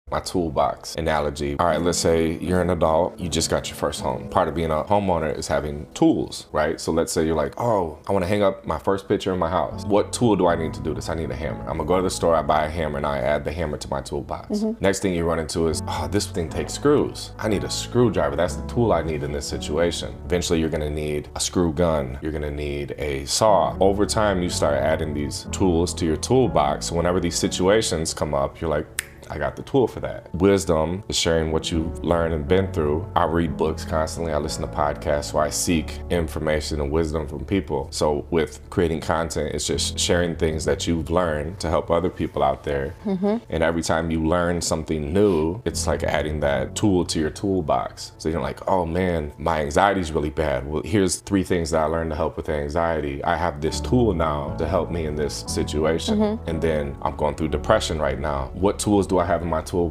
My toolbox analogy. All right, let's say you're an adult, you just got your first home. Part of being a homeowner is having tools, right? So let's say you're like, oh, I want to hang up my first picture in my house. What tool do I need to do this? I need a hammer. I'm gonna go to the store, I buy a hammer, and I add the hammer to my toolbox. Next thing you run into is, oh, this thing takes screws. I need a screwdriver. That's the tool I need in this situation. Eventually, you're gonna need a screw gun. You're gonna need a saw. Over time, you start adding these tools to your toolbox. Whenever these situations come up, you're like, I got the tool for that. Wisdom is sharing what you've learned and been through. I read books constantly. I listen to podcasts, so I seek information and wisdom from people. So with creating content, it's just sharing things that you've learned to help other people out there. And every time you learn something new, it's like adding that tool to your toolbox. So you're like, oh man, my anxiety is really bad. Well, here's 3 things that I learned to help with anxiety. I have this tool now to help me in this situation. And then I'm going through depression right now. What tools do I have in my tool